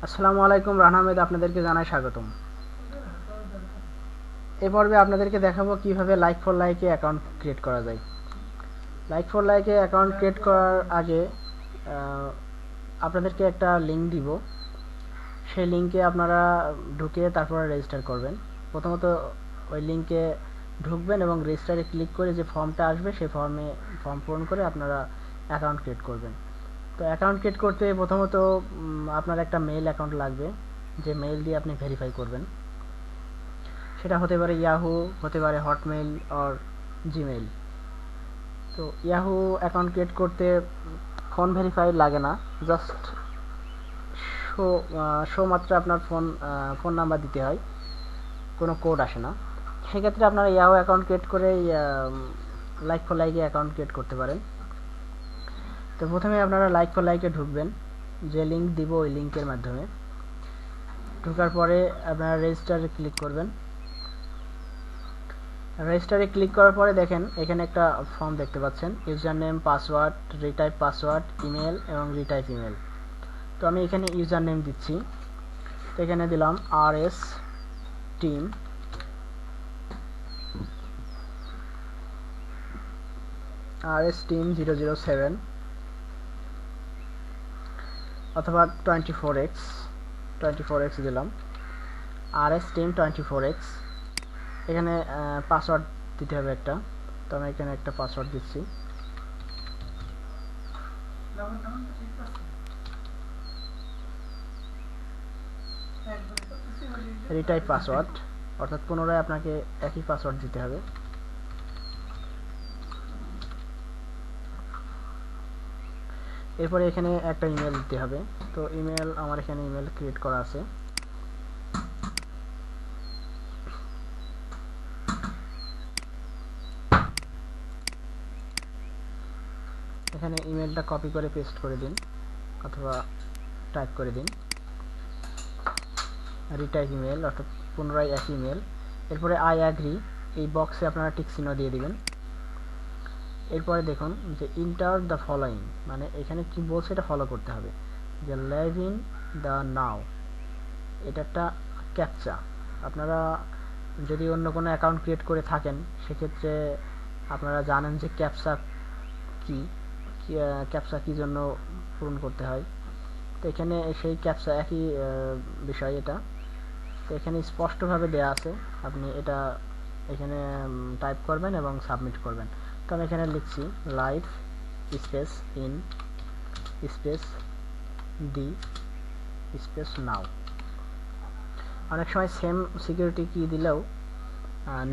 আসসালামু আলাইকুম, রানা আহমেদ আপনাদেরকে জানাই স্বাগতম। এ পর্বে আপনাদেরকে দেখাবো কিভাবে লাইক ফর লাইকে অ্যাকাউন্ট ক্রিয়েট করা যায়। লাইক ফর লাইকে অ্যাকাউন্ট ক্রিয়েট করার আগে আপনাদেরকে একটা লিঙ্ক দিব। সেই লিঙ্কে আপনারা ঢুকে তারপরে রেজিস্টার করবেন। প্রথমত ওই লিঙ্কে ঢুকবেন এবং রেজিস্টারে ক্লিক করে যে ফর্মটা আসবে সেই ফর্ম পূরণ করে আপনারা অ্যাকাউন্ট ক্রিয়েট করবেন। তো অ্যাকাউন্ট ক্রিয়েট করতে প্রথমত আপনার একটা মেইল অ্যাকাউন্ট লাগবে, যে মেইল দিয়ে আপনি ভেরিফাই করবেন। সেটা হতে পারে ইয়াহু, হতে পারে হটমেইল অর জিমেইল। তো ইয়াহু অ্যাকাউন্ট ক্রিয়েট করতে ফোন ভেরিফাই লাগে না, জাস্ট শো শো মাত্র আপনার ফোন নাম্বার দিতে হয়, কোনো কোড আসে না। সেক্ষেত্রে আপনারা ইয়াহু অ্যাকাউন্ট ক্রিয়েট করে লাইক ফর লাইকে অ্যাকাউন্ট ক্রিয়েট করতে পারেন। তো প্রথমে আপনারা লাইক ফর লাইকে ঢুকবেন, যে লিঙ্ক দিব ওই লিঙ্কের মাধ্যমে। ঢোকার পরে আপনারা রেজিস্টারে ক্লিক করবেন। রেজিস্টারে ক্লিক করার পরে দেখেন এখানে একটা ফর্ম দেখতে পাচ্ছেন, user name, password, retype password, email এবং রিটাইপ ইমেল। তো আমি এখানে ইউজার নেম দিচ্ছি। তো এখানে দিলাম RS team 007 অথবা 24x দিলাম, RS team 24x। এখানে পাসওয়ার্ড দিতে হবে একটা, তো আমি এখানে একটা পাসওয়ার্ড দিচ্ছি। রিটাইপ পাসওয়ার্ড, অর্থাৎ পুনরায় আপনাকে একই পাসওয়ার্ড দিতে হবে। এরপরে এখানে একটা ইমেল দিতে হবে। তো ইমেল, আমার এখানে ইমেল ক্রিয়েট করা আছে। এখানে ইমেলটা কপি করে পেস্ট করে দিন অথবা টাইপ করে দিন, রিটাইপ ইমেল, অর্থাৎ পুনরায় একই ইমেল। এরপরে আই অ্যাগ্রি, এই বক্সে আপনারা টিক চিহ্ন দিয়ে দিবেন। এরপরে দেখুন যে ইন্টার দ্য ফলোয়িং, মানে এখানে কি বলছে এটা ফলো করতে হবে। যে লাইভ ইন দ্য নাও, এটা একটা ক্যাপচা। আপনারা যদি অন্য কোনো অ্যাকাউন্ট ক্রিয়েট করে থাকেন সেক্ষেত্রে আপনারা জানেন যে কি ক্যাপচা কি জন্য পূরণ করতে হয়। তো এখানে সেই ক্যাপচা একই বিষয় এটা। তো এখানে স্পষ্টভাবে দেয়া আছে, আপনি এটা এখানে টাইপ করবেন এবং সাবমিট করবেন। তো আমি এখানে লিখছি live space in space D space now. অনেক সময় সেম সিকিউরিটি কি দিলেও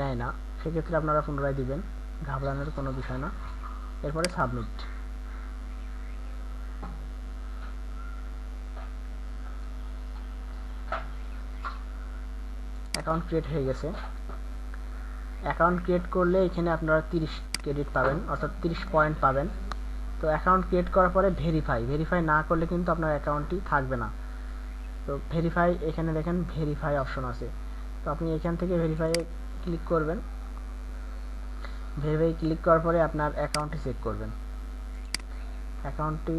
নেয় না, সেক্ষেত্রে আপনারা পুনরায় দিবেন, ঘাবড়ানোর কোনো বিষয় না। এরপরে সাবমিট। অ্যাকাউন্ট ক্রিয়েট হয়ে গেছে। অ্যাকাউন্ট ক্রিয়েট করলে এখানে আপনারা 30 ক্রেডিট পাবেন, অর্থাৎ 30 পয়েন্ট পাবেন। তো অ্যাকাউন্ট ক্রিয়েট করার পরে ভেরিফাই না করলে কিন্তু আপনার অ্যাকাউন্টটি থাকবে না। তো ভেরিফাই, এখানে দেখেন ভেরিফাই অপশন আছে, তো আপনি এখান থেকে ভেরিফাই ক্লিক করবেন। ভেরিফাই ক্লিক করার পরে আপনার অ্যাকাউন্টটি চেক করবেন। অ্যাকাউন্টটি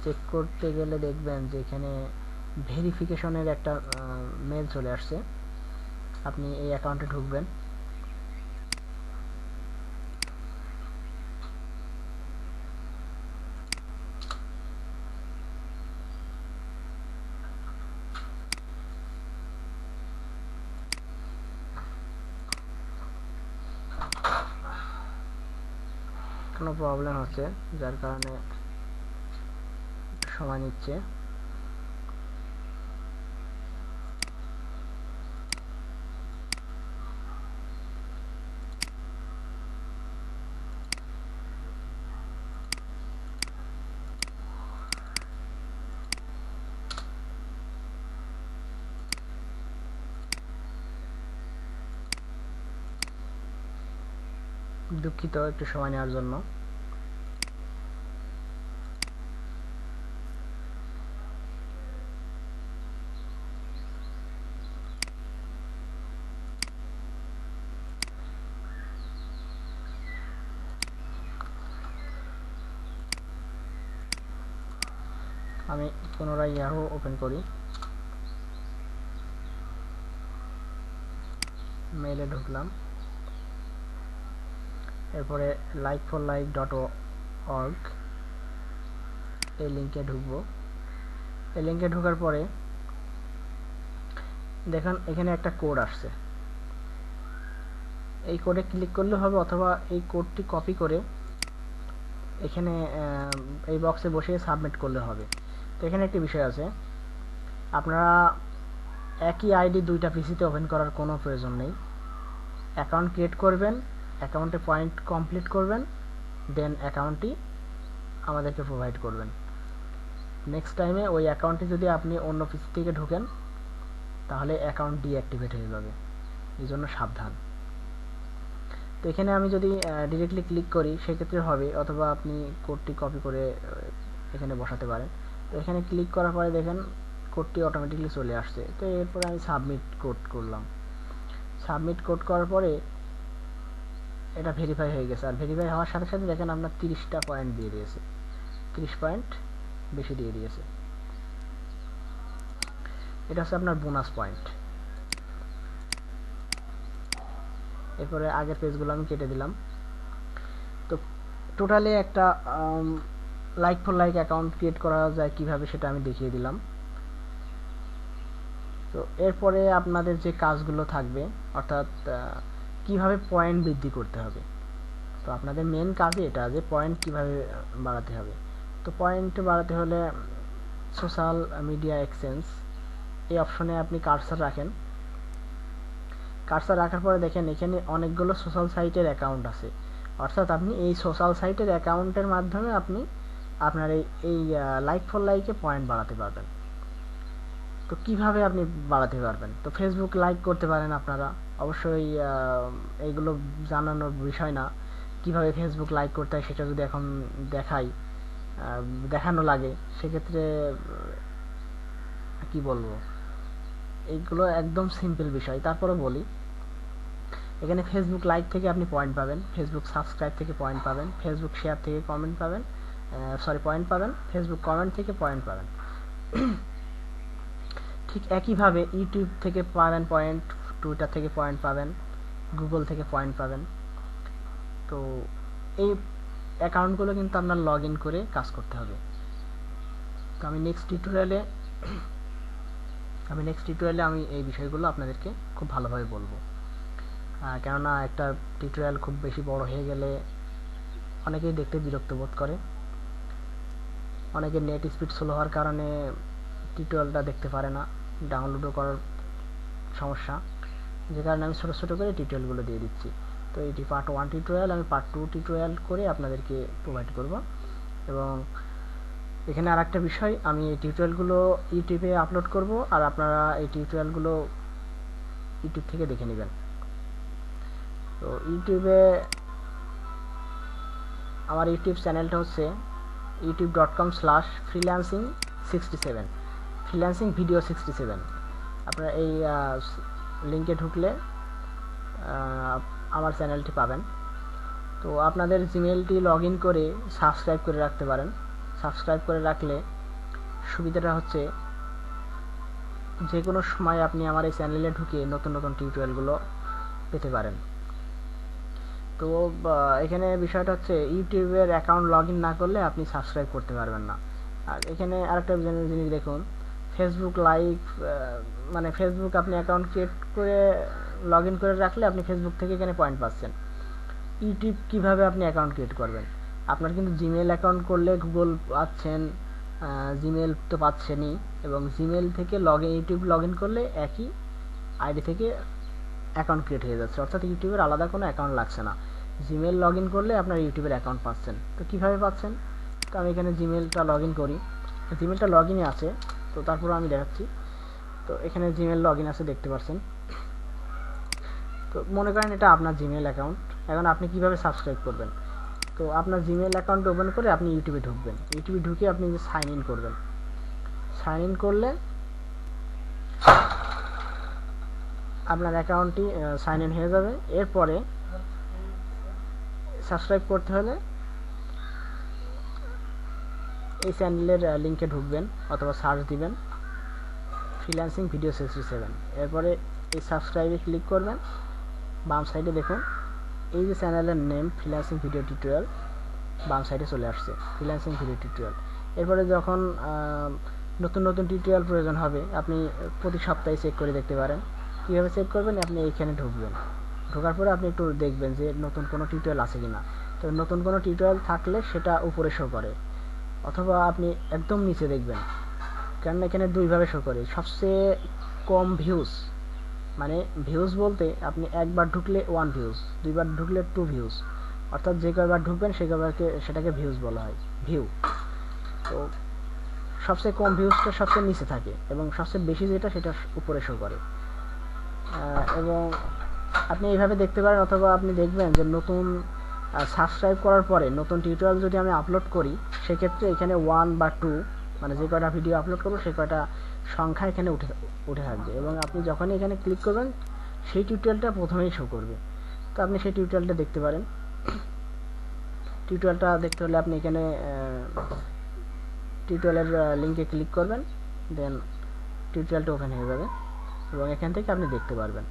চেক করতে গেলে দেখবেন যে এখানে ভেরিফিকেশনের একটা মেল চলে আসছে। আপনি এই অ্যাকাউন্টে ঢুকবেন। কোনো প্রবলেম হচ্ছে যার কারণে সময় নিচ্ছে। দুঃখিত একটু সময় নেওয়ার জন্য। আমি পুনরায় ইয়াহু ওপেন করি, মেইলে ঢুকলাম, এরপরে like4like.org এই লিঙ্কে ঢুকবো। এই লিঙ্কে ঢোকার পরে দেখুন এখানে একটা কোড আসছে, এই কোডে ক্লিক করলে হবে, অথবা এই কোডটি কপি করে এখানে এই বক্সে বসিয়ে সাবমিট করলে হবে। তো এখানে একটি বিষয় আছে, আপনারা একই আইডি দুইটা পিসিতে ওপেন করার কোনো প্রয়োজন নেই। অ্যাকাউন্ট ক্রিয়েট করবেন, অ্যাকাউন্টে পয়েন্ট কমপ্লিট করবেন, দেন অ্যাকাউন্টটি আমাদেরকে প্রোভাইড করবেন। নেক্সট টাইমে ওই অ্যাকাউন্টে যদি আপনি অন্য পিসি থেকে ঢোকেন তাহলে অ্যাকাউন্ট ডিঅ্যাক্টিভেট হয়ে যাবে, এই জন্য সাবধান। তো এখানে আমি যদি ডিরেক্টলি ক্লিক করি সেক্ষেত্রে হবে, অথবা আপনি কোডটি কপি করে এখানে বসাতে পারেন। তো এখানে ক্লিক করার পরে দেখেন কোডটি অটোমেটিকলি চলে আসছে। তো এরপরে আমি সাবমিট কোড করলাম, সাবমিট কোড করার পরে এটা ভেরিফাই হয়ে গেছে। আর ভেরিফাই হওয়ার সাথে সাথে দেখেন আপনার 30টা পয়েন্ট দিয়ে দিয়েছে, 30 পয়েন্ট বেশি দিয়ে দিয়েছে। এটা হচ্ছে আপনার বোনাস পয়েন্ট। এরপরে আগের পেজগুলো আমি কেটে দিলাম। তো টোটালি একটা like4like অ্যাকাউন্ট ক্রিয়েট করা যায় কিভাবে সেটা আমি দেখিয়ে দিলাম। তো এরপরে আপনাদের যে কাজগুলো থাকবে, অর্থাৎ কিভাবে পয়েন্ট বৃদ্ধি করতে হবে। তো আপনাদের মেন কাজই এটা, যে পয়েন্ট কিভাবে বাড়াতে হবে। তো পয়েন্ট বাড়াতে হলে সোশ্যাল মিডিয়া এক্সচেঞ্জ এই অপশনে আপনি কার্সার রাখেন। কার্সার রাখার পরে দেখেন এখানে অনেকগুলো সোশ্যাল সাইটের অ্যাকাউন্ট আছে, অর্থাৎ আপনি এই সোশ্যাল সাইটের অ্যাকাউন্টের মাধ্যমে আপনি আপনার এই like4like-এ পয়েন্ট বাড়াতে পারবেন। তো কিভাবে আপনি বাড়াতে পারবেন? তো ফেসবুক লাইক করতে পারেন আপনারা, অবশ্যই এইগুলো জানানোর বিষয় না। কিভাবে ফেসবুক লাইক করতে হয় সেটা যদি এখন দেখানো লাগে সেক্ষেত্রে কি বলবো, এইগুলো একদম সিম্পল বিষয়। তারপরে বলি, এখানে ফেসবুক লাইক থেকে আপনি পয়েন্ট পাবেন, ফেসবুক সাবস্ক্রাইব থেকে পয়েন্ট পাবেন, ফেসবুক শেয়ার থেকে কমেন্ট পাবেন, পয়েন্ট পাবেন, ফেসবুক কমেন্ট থেকে পয়েন্ট পাবেন। ঠিক একইভাবে ইউটিউব থেকে পাবেন পয়েন্ট, টুইটার থেকে পয়েন্ট পাবেন, গুগল থেকে পয়েন্ট পাবেন। তো এই অ্যাকাউন্টগুলো কিন্তু আপনার লগ ইন করে কাজ করতে হবে। তো আমি নেক্সট টিউটোরিয়ালে আমি এই বিষয়গুলো আপনাদেরকে খুব ভালোভাবে বলবো, কেননা একটা টিউটোরিয়াল খুব বেশি বড় হয়ে গেলে অনেকেই দেখতে বিরক্ত বোধ করে, অনেকের নেট স্পিড স্লো হওয়ার কারণে টিউটোরিয়ালটা দেখতে পারে না, ডাউনলোডও করার সমস্যা, যে কারণে আমি ছোটো ছোটো করে টিউটোরিয়ালগুলো দিয়ে দিচ্ছি। তো এটি পার্ট 1 টিউটোরিয়াল, আমি পার্ট 2 টিউটোরিয়াল করে আপনাদেরকে প্রোভাইড করব। এবং এখানে আর একটা বিষয়, আমি এই টিউটোরিয়ালগুলো ইউটিউবে আপলোড করব, আর আপনারা এই টিউটোরিয়ালগুলো ইউটিউব থেকে দেখে নেবেন। তো ইউটিউবে আমার ইউটিউব চ্যানেলটা হচ্ছে youtube.com/freelancing67 ফ্রিল্যান্সিং ভিডিও 67। আপনারা এই লিঙ্কে ঢুকলে আমার চ্যানেলটি পাবেন। তো আপনাদের জিমেলটি লগ ইন করে সাবস্ক্রাইব করে রাখতে পারেন। সাবস্ক্রাইব করে রাখলে সুবিধাটা হচ্ছে যে কোনো সময় আপনি আমার এই চ্যানেলে ঢুকে নতুন নতুন টিউটোরিয়ালগুলো পেতে পারেন। তো এখানে বিষয়টা হচ্ছে ইউটিউবের অ্যাকাউন্ট লগ ইন না করলে আপনি সাবস্ক্রাইব করতে পারবেন না। আর এখানে আরেকটা জিনিস দেখুন, ফেসবুক লাইক মানে ফেসবুক আপনি অ্যাকাউন্ট ক্রিয়েট করে লগ ইন করে রাখলে আপনি ফেসবুক থেকে এখানে পয়েন্ট পাচ্ছেন। ইউটিউব কিভাবে আপনি অ্যাকাউন্ট ক্রিয়েট করবেন? আপনার কিন্তু জিমেল অ্যাকাউন্ট করলে গুগল পাচ্ছেন, জিমেল তো পাচ্ছেনই, এবং জিমেল থেকে ইউটিউব লগ ইন করলে একই আইডি থেকে অ্যাকাউন্ট ক্রিয়েট হয়ে যাচ্ছে, অর্থাৎ ইউটিউবের আলাদা কোনো অ্যাকাউন্ট লাগছে না। জিমেল লগ ইন করলে আপনার ইউটিউবের অ্যাকাউন্ট পাচ্ছেন। তো কীভাবে পাচ্ছেন? তো আমি এখানে জিমেলটা লগ ইন করি, জিমেলটা লগ ইনে আছে, তো তারপরে আমি দেখাচ্ছি। তো এখানে জিমেল লগ ইন আছে, দেখতে পাচ্ছেন। তো মনে করেন এটা আপনার জিমেল অ্যাকাউন্ট, এখন আপনি কিভাবে সাবস্ক্রাইব করবেন? তো আপনার জিমেল অ্যাকাউন্ট ওপেন করে আপনি ইউটিউবে ঢুকবেন, ইউটিউবে ঢুকে আপনি যে সাইন ইন করবেন, সাইন ইন করলে আপনার অ্যাকাউন্টটি সাইন ইন হয়ে যাবে। এরপরে সাবস্ক্রাইব করতে হলে এই চ্যানেলের লিঙ্কে ঢুকবেন অথবা সার্চ দিবেন ফ্রিল্যান্সিং ভিডিও 67। এরপরে এই সাবস্ক্রাইবে ক্লিক করবেন। বাম সাইডে দেখুন এই যে চ্যানেলের নেম ফ্রিল্যান্সিং ভিডিও টিউটোরিয়াল, বাম সাইডে চলে আসছে ফ্রিল্যান্সিং ভিডিও টিউটোরিয়াল। এরপরে যখন নতুন নতুন টিউটোরিয়াল প্রয়োজন হবে আপনি প্রতি সপ্তাহে চেক করে দেখতে পারেন। কীভাবে চেক করবেন, আপনি এইখানে ঢুকবেন, ঢোকার পরে আপনি একটু দেখবেন যে নতুন কোনো টিউটোরিয়াল আছে কিনা। তো নতুন কোনো টিউটোরিয়াল থাকলে সেটা উপরে শো করে, অথবা আপনি একদম নিচে দেখবেন, কারণ এখানে দুইভাবে শো করে। সবচেয়ে কম ভিউজ, মানে ভিউজ বলতে আপনি একবার ঢুকলে 1 ভিউজ, দুইবার ঢুকলে 2 ভিউজ, অর্থাৎ যে কয়বার ঢুকবেন সে কয়বারকে সেটাকে ভিউজ বলা হয়, ভিউ। তো সবচেয়ে কম ভিউজটা সবচেয়ে নিচে থাকে এবং সবচেয়ে বেশি যেটা সেটা উপরে শো করে। এবং আপনি এইভাবে দেখতে পারেন, অথবা আপনি দেখবেন যে নতুন সাবস্ক্রাইব করার পরে নতুন টিউটোরিয়াল যদি আমি আপলোড করি সেক্ষেত্রে এখানে 1 বা 2 মানে যে কয়টা ভিডিও আপলোড করবো সে কয়টা সংখ্যা এখানে উঠে থাকবে, এবং আপনি যখনই এখানে ক্লিক করবেন সেই টিউটোরিয়ালটা প্রথমেই শো করবে। তো আপনি সেই টিউটোরিয়ালটা দেখতে পারেন। টিউটোরিয়ালটা দেখতে হলে আপনি এখানে টিউটোরিয়ালের লিঙ্কে ক্লিক করবেন, দেন টিউটোরিয়ালটা ওপেন হয়ে যাবে এবং এখান থেকে আপনি দেখতে পারবেন।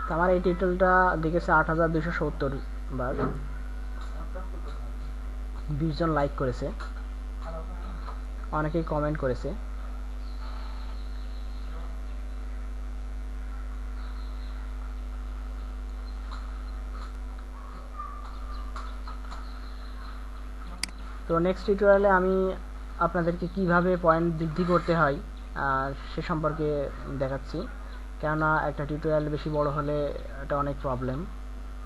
তো আমার এই টিউটোরিয়ালটা দেখেছে 8270 বার, 20 জন লাইক করেছে, অনেকেই কমেন্ট করেছে। তো নেক্সট টিউটোরিয়ালে আমি আপনাদেরকে কিভাবে পয়েন্ট বৃদ্ধি করতে হয় সে সম্পর্কে দেখাচ্ছি, কেননা একটা টিউটোরিয়াল বেশি বড় হলে এটা অনেক প্রবলেম,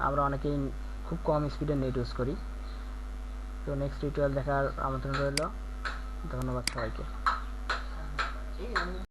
আমরা অনেকেই খুব কম স্পিডে নেট ইউজ করি। তো নেক্সট টিউটোরিয়াল দেখার আমন্ত্রণ রইল। ধন্যবাদ সবাইকে।